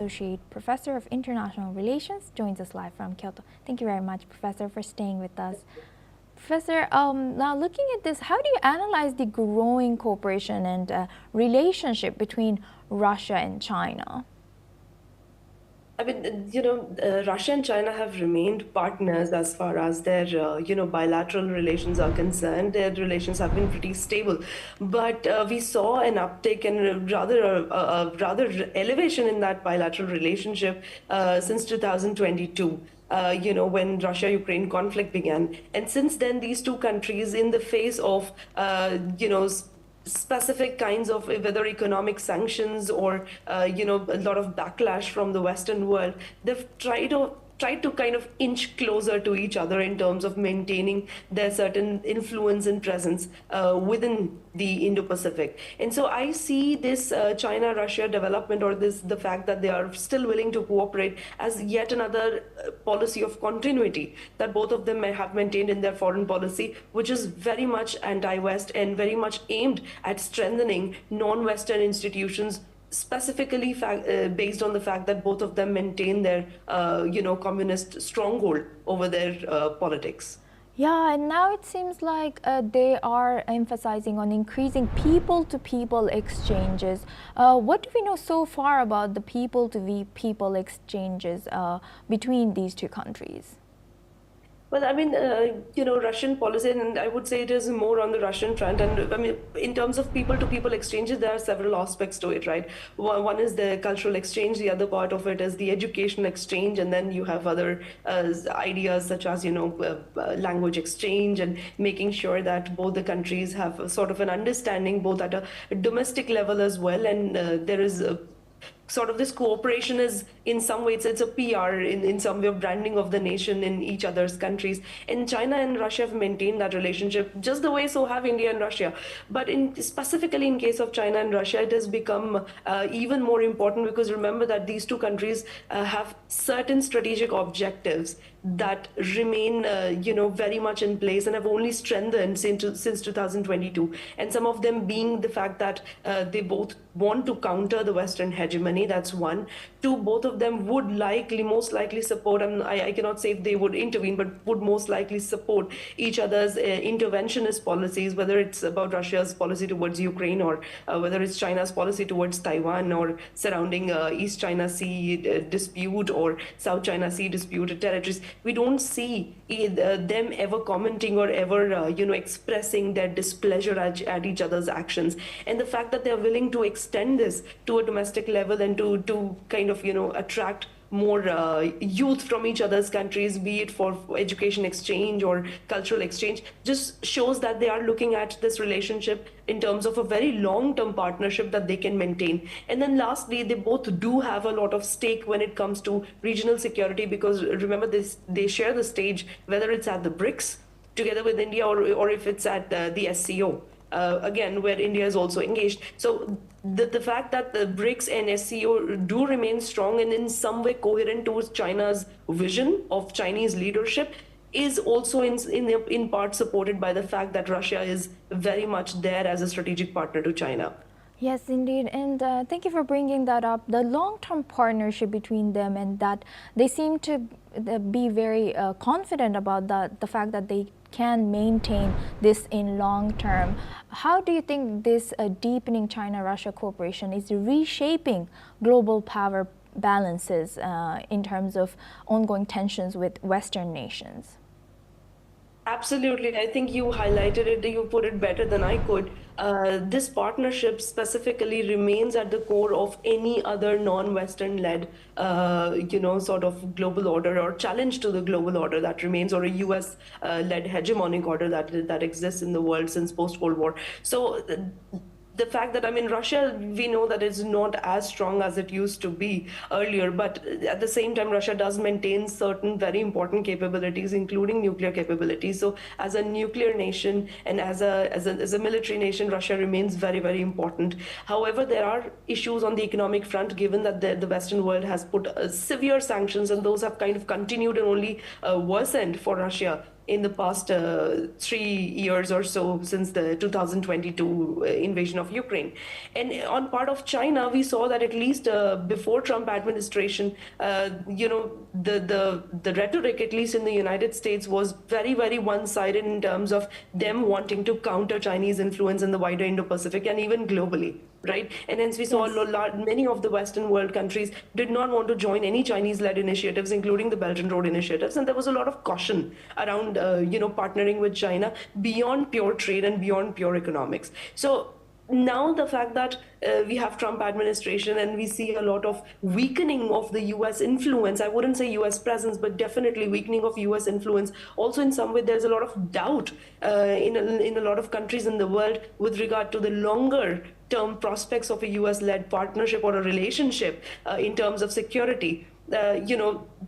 Associate Professor of International Relations, joins us live from Kyoto. Thank you very much, Professor, for staying with us. Professor, now looking at this, how do you analyze the growing cooperation and relationship between Russia and China? I mean, Russia and China have remained partners as far as their, bilateral relations are concerned. Their relations have been pretty stable, but we saw an uptick and rather elevation in that bilateral relationship since 2022. When Russia-Ukraine conflict began, and since then, these two countries, in the face of, specific kinds of whether economic sanctions or a lot of backlash from the Western world, they've tried to kind of inch closer to each other in terms of maintaining their certain influence and presence within the Indo-Pacific. And so I see this China-Russia development, or the fact that they are still willing to cooperate, as yet another policy of continuity that both of them may have maintained in their foreign policy, which is very much anti-West and very much aimed at strengthening non-Western institutions, specifically based on the fact that both of them maintain their, communist stronghold over their politics. Yeah, and now it seems like they are emphasizing on increasing people-to-people exchanges. What do we know so far about the people-to-people exchanges between these two countries? Well, I mean, Russian policy, and I would say it is more on the Russian front. And I mean, in terms of people-to-people exchanges, there are several aspects to it, right? One is the cultural exchange. The other part of it is the educational exchange. And then you have other ideas such as, language exchange, and making sure that both the countries have sort of an understanding, both at a domestic level as well. And there is sort of this cooperation is, in some ways, it's a PR, in some way, of branding of the nation in each other's countries. And China and Russia have maintained that relationship just the way so have India and Russia. But specifically in case of China and Russia, it has become even more important, because remember that these two countries have certain strategic objectives that remain, very much in place and have only strengthened since 2022. And some of them being the fact that they both want to counter the Western hegemony. That's one. Two, both of them would most likely support, and I cannot say if they would intervene, but would most likely support each other's interventionist policies, whether it's about Russia's policy towards Ukraine, or whether it's China's policy towards Taiwan, or surrounding East China Sea dispute or South China Sea disputed territories. We don't see them ever commenting or ever, expressing their displeasure at each other's actions. And the fact that they're willing to extend this to a domestic level and to kind of, attract more youth from each other's countries, be it for education exchange or cultural exchange, just shows that they are looking at this relationship in terms of a very long-term partnership that they can maintain. And then lastly, they both do have a lot of stake when it comes to regional security, because remember, they share the stage, whether it's at the BRICS together with India, or if it's at the SCO. Again, where India is also engaged. So the fact that the BRICS and SCO do remain strong and in some way coherent towards China's vision of Chinese leadership is also in part supported by the fact that Russia is very much there as a strategic partner to China. Yes, indeed. And thank you for bringing that up. The long-term partnership between them, and that they seem to be very confident about the fact that they can maintain this in long term. How do you think this deepening China-Russia cooperation is reshaping global power balances in terms of ongoing tensions with Western nations? Absolutely. I think you highlighted it, you put it better than I could. This partnership specifically remains at the core of any other non-Western led, sort of global order or challenge to the global order that remains, or a US led hegemonic order that exists in the world since post-Cold War. So the fact that, I mean, Russia, we know that it's not as strong as it used to be earlier, but at the same time, Russia does maintain certain very important capabilities, including nuclear capabilities. So as a nuclear nation and as a military nation, Russia remains very, very important. However, there are issues on the economic front, given that the Western world has put severe sanctions, and those have kind of continued and only worsened for Russia in the past 3 years or so since the 2022 invasion of Ukraine. And on part of China, we saw that at least before Trump administration, the rhetoric, at least in the United States, was very, very one-sided in terms of them wanting to counter Chinese influence in the wider Indo-Pacific and even globally, right? And hence we saw many of the Western world countries did not want to join any Chinese-led initiatives, including the Belt and Road initiatives. And there was a lot of caution around, partnering with China beyond pure trade and beyond pure economics. So now the fact that we have Trump administration and we see a lot of weakening of the US influence, I wouldn't say US presence, but definitely weakening of US influence. Also in some way, there's a lot of doubt in a lot of countries in the world with regard to the longer term prospects of a US-led partnership or a relationship in terms of security.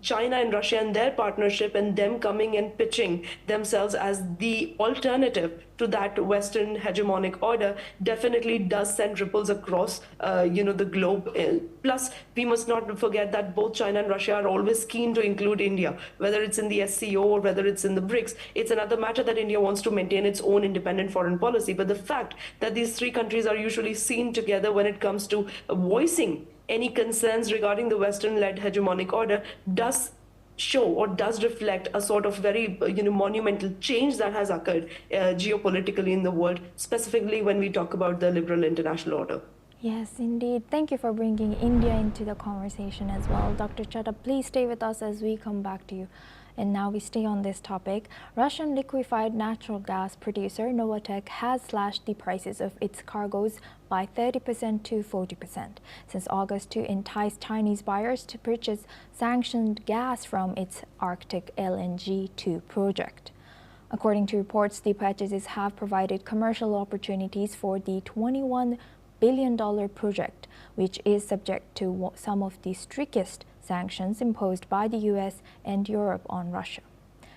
China and Russia and their partnership and them coming and pitching themselves as the alternative to that Western hegemonic order definitely does send ripples across, the globe. Plus, we must not forget that both China and Russia are always keen to include India, whether it's in the SCO or whether it's in the BRICS. It's another matter that India wants to maintain its own independent foreign policy. But the fact that these three countries are usually seen together when it comes to voicing any concerns regarding the Western-led hegemonic order does show or does reflect a sort of very monumental change that has occurred geopolitically in the world, specifically when we talk about the liberal international order. Yes, indeed. Thank you for bringing India into the conversation as well. Dr. Chadha, please stay with us as we come back to you. And now we stay on this topic. Russian liquefied natural gas producer Novatek has slashed the prices of its cargoes by 30% to 40% since August to entice Chinese buyers to purchase sanctioned gas from its Arctic LNG 2 project. According to reports, the purchases have provided commercial opportunities for the $21 billion project, which is subject to some of the strictest sanctions imposed by the US and Europe on Russia.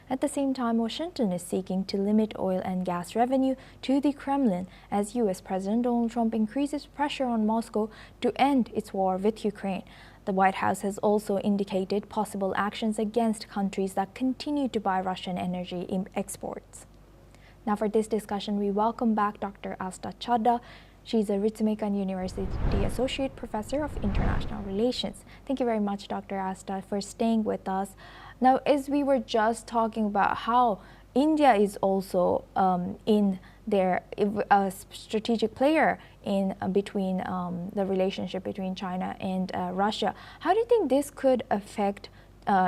At the same time, Washington is seeking to limit oil and gas revenue to the Kremlin as US President Donald Trump increases pressure on Moscow to end its war with Ukraine. The White House has also indicated possible actions against countries that continue to buy Russian energy exports. Now for this discussion, we welcome back Dr. Asta Chadha. She's a Ritsumeikan University Associate Professor of International Relations. Thank you very much, Dr. Asta, for staying with us. Now, as we were just talking about how India is also in their strategic player in between the relationship between China and Russia, how do you think this could affect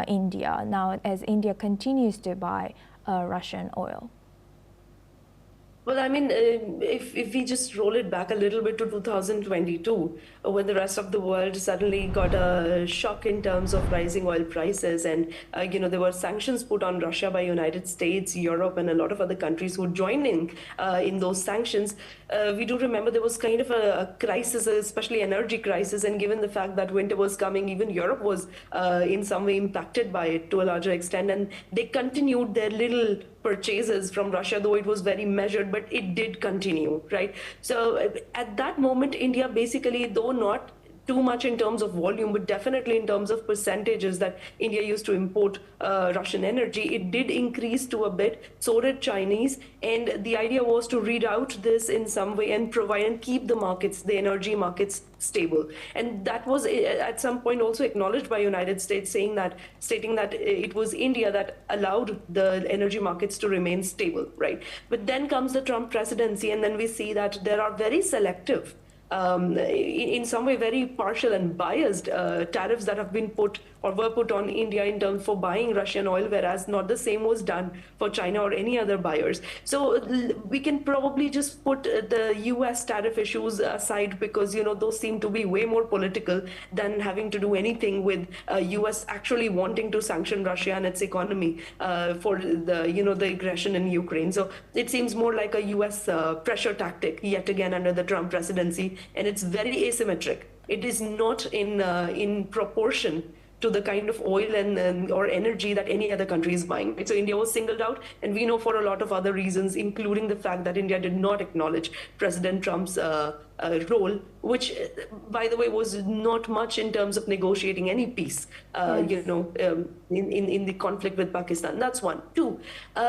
India now as India continues to buy Russian oil? Well, I mean, if we just roll it back a little bit to 2022, when the rest of the world suddenly got a shock in terms of rising oil prices, and there were sanctions put on Russia by United States, Europe, and a lot of other countries who joined in those sanctions. We do remember there was kind of a crisis, especially energy crisis, and given the fact that winter was coming, even Europe was in some way impacted by it to a larger extent, and they continued their little purchases from Russia, though it was very measured, but it did continue, right? So at that moment, India basically, though not too much in terms of volume, but definitely in terms of percentages that India used to import Russian energy, it did increase to a bit. So did Chinese. And the idea was to reroute this in some way and provide and keep the markets, the energy markets, stable. And that was at some point also acknowledged by United States, stating that it was India that allowed the energy markets to remain stable, right? But then comes the Trump presidency, and then we see that there are very selective in some way very partial and biased tariffs that have been put or were put on India in terms for buying Russian oil, whereas not the same was done for China or any other buyers. So we can probably just put the US tariff issues aside because, those seem to be way more political than having to do anything with US actually wanting to sanction Russia and its economy for the aggression in Ukraine. So it seems more like a US pressure tactic yet again under the Trump presidency, and it's very asymmetric. It is not in proportion to the kind of oil and or energy that any other country is buying. So India was singled out, and we know for a lot of other reasons, including the fact that India did not acknowledge President Trump's role, which, by the way, was not much in terms of negotiating any peace, Yes. in the conflict with Pakistan. That's one. Two,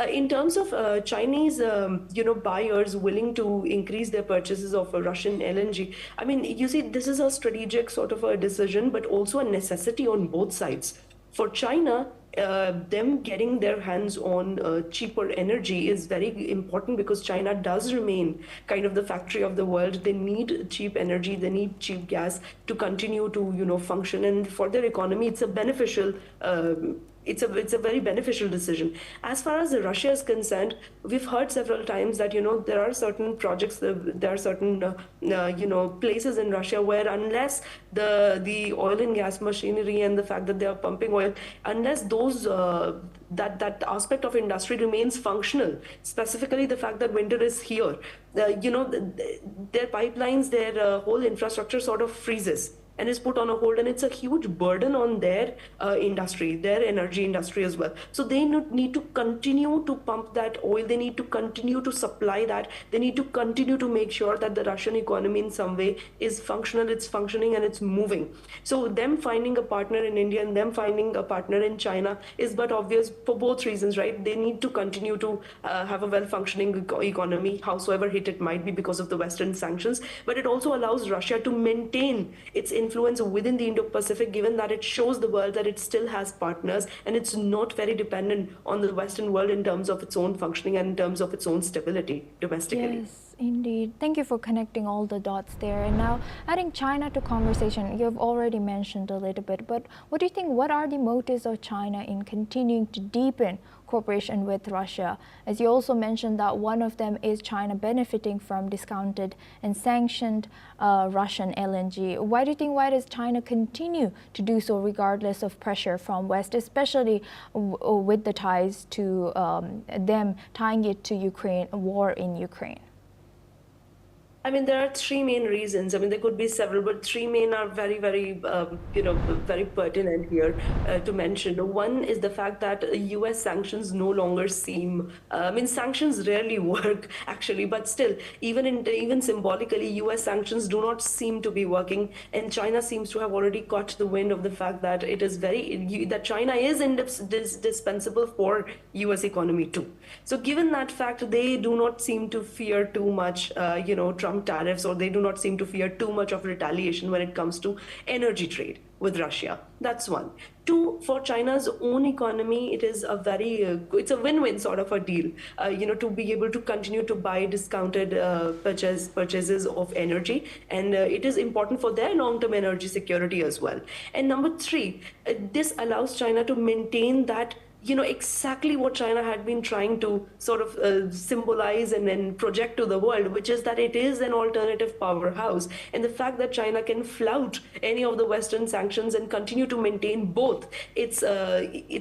in terms of Chinese, buyers willing to increase their purchases of Russian LNG. I mean, you see, this is a strategic sort of a decision, but also a necessity on both sides. For China, them getting their hands on cheaper energy is very important because China does remain kind of the factory of the world. They need cheap energy, they need cheap gas to continue to function, and for their economy, it's a beneficial. It's a very beneficial decision. As far as Russia is concerned, we've heard several times that there are certain projects, there are certain places in Russia where unless the oil and gas machinery and the fact that they are pumping oil, unless those that aspect of industry remains functional, specifically the fact that winter is here, their pipelines, their whole infrastructure sort of freezes and is put on a hold, and it's a huge burden on their industry, their energy industry as well. So they need to continue to pump that oil, they need to continue to supply that, they need to continue to make sure that the Russian economy in some way is functional, it's functioning, and it's moving. So them finding a partner in India and them finding a partner in China is but obvious for both reasons, right? They need to continue to have a well-functioning economy, howsoever hit it might be because of the Western sanctions, but it also allows Russia to maintain its influence within the Indo-Pacific, given that it shows the world that it still has partners and it's not very dependent on the Western world in terms of its own functioning and in terms of its own stability domestically. Yes, indeed. Thank you for connecting all the dots there. And now, adding China to conversation, you've already mentioned a little bit, but what do you think, what are the motives of China in continuing to deepen cooperation with Russia? As you also mentioned that one of them is China benefiting from discounted and sanctioned Russian LNG. Why does China continue to do so regardless of pressure from West, especially with the ties to them tying it to Ukraine, war in Ukraine? I mean, there are three main reasons. I mean, there could be several, but three main are very, very, very pertinent here to mention. One is the fact that U.S. sanctions no longer seem. I mean, sanctions rarely work actually, but still, even symbolically, U.S. sanctions do not seem to be working, and China seems to have already caught the wind of the fact that it is that China is indispensable for U.S. economy too. So, given that fact, they do not seem to fear too much, Trump tariffs, or they do not seem to fear too much of retaliation when it comes to energy trade with Russia. That's one. Two, for China's own economy, it is a very, it's a win-win sort of a deal, to be able to continue to buy discounted purchases of energy. And it is important for their long-term energy security as well. And number three, this allows China to maintain that exactly what China had been trying to sort of symbolize and then project to the world, which is that it is an alternative powerhouse. And the fact that China can flout any of the Western sanctions and continue to maintain both its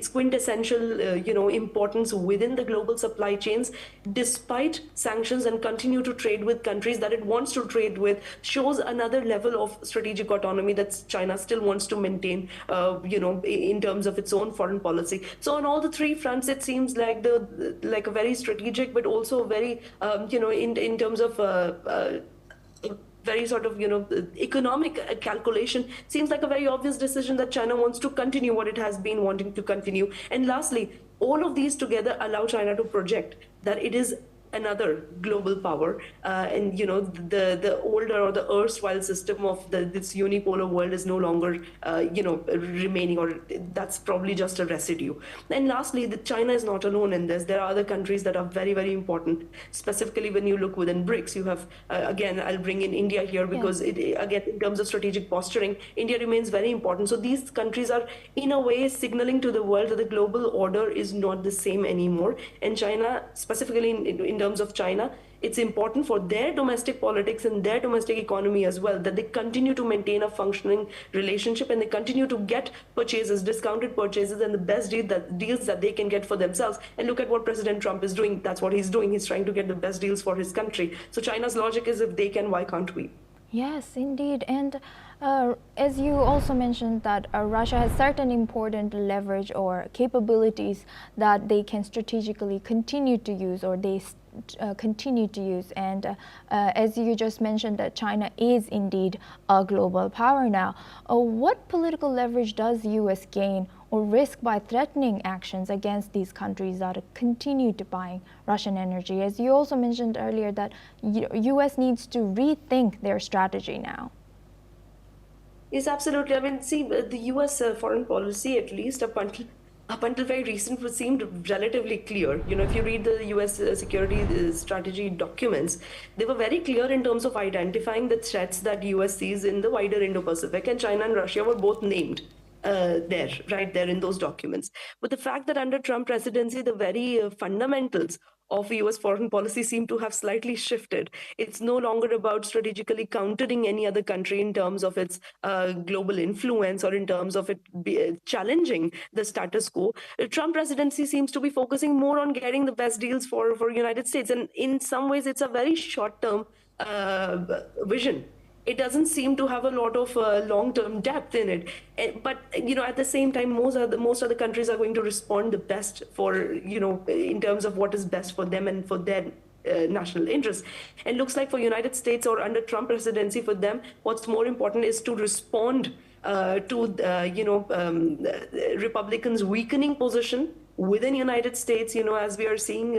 quintessential, importance within the global supply chains, despite sanctions, and continue to trade with countries that it wants to trade with, shows another level of strategic autonomy that China still wants to maintain, in terms of its own foreign policy. So on all the three fronts, it seems like a very strategic, but also very, in terms of very sort of, economic calculation, seems like a very obvious decision that China wants to continue what it has been wanting to continue. And lastly, all of these together allow China to project that it is another global power, and the older or the erstwhile system of this unipolar world is no longer remaining, or that's probably just a residue. And lastly, China is not alone in this. There are other countries that are very, very important. Specifically, when you look within BRICS, you have again, I'll bring in India here because again, in terms of strategic posturing, India remains very important. So these countries are in a way signaling to the world that the global order is not the same anymore. And China, specifically in terms of China, it's important for their domestic politics and their domestic economy as well that they continue to maintain a functioning relationship, and they continue to get purchases, discounted purchases, and the best deals that they can get for themselves. And look at what President Trump is doing. That's what he's doing. He's trying to get the best deals for his country. So China's logic is, if they can, why can't we? Yes, indeed. And As you also mentioned that Russia has certain important leverage or capabilities that they can strategically continue to use, or they continue to use. And as you just mentioned, that China is indeed a global power now. What political leverage does U.S. gain or risk by threatening actions against these countries that continue to buying Russian energy? As you also mentioned earlier, that U.S. needs to rethink their strategy now. Yes, absolutely. I mean, see, the U.S. Foreign policy, at least up until very recent, was seemed relatively clear. You know, if you read the U.S. Security strategy documents, they were very clear in terms of identifying the threats that U.S. sees in the wider Indo-Pacific, and China and Russia were both named there, right there in those documents. But the fact that under Trump presidency, the very fundamentals of US foreign policy seem to have slightly shifted. It's no longer about strategically countering any other country in terms of its global influence or in terms of it challenging the status quo. The Trump presidency seems to be focusing more on getting the best deals for United States, and in some ways, it's a very short-term vision. It doesn't seem to have a lot of long-term depth in it. But you know, at the same time, most of the countries are going to respond the best for, you know, in terms of what is best for them and for their national interests. And looks like for United States or under Trump presidency, for them, what's more important is to respond to Republicans' weakening position within United States, you know, as we are seeing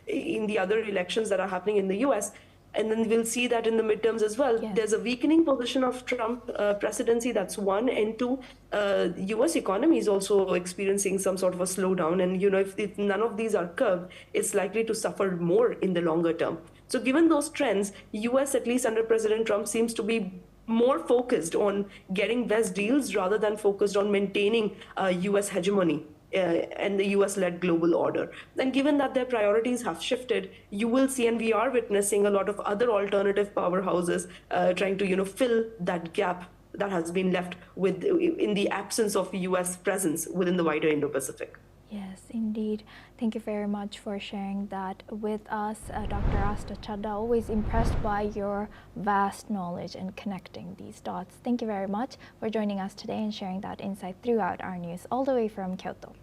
in the other elections that are happening in the US. And then we'll see that in the midterms as well. Yes. There's a weakening position of Trump presidency, that's one. And two, US economy is also experiencing some sort of a slowdown. And, you know, if none of these are curbed, it's likely to suffer more in the longer term. So given those trends, US, at least under President Trump, seems to be more focused on getting best deals rather than focused on maintaining US hegemony and the US-led global order. And given that their priorities have shifted, you will see, and we are witnessing a lot of other alternative powerhouses trying to, you know, fill that gap that has been left with in the absence of US presence within the wider Indo-Pacific. Yes, indeed. Thank you very much for sharing that with us, Dr. Asta Chadda. Always impressed by your vast knowledge and connecting these dots. Thank you very much for joining us today and sharing that insight throughout our news, all the way from Kyoto.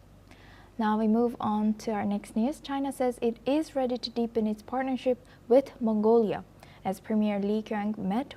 Now we move on to our next news. China says it is ready to deepen its partnership with Mongolia as Premier Li Qiang met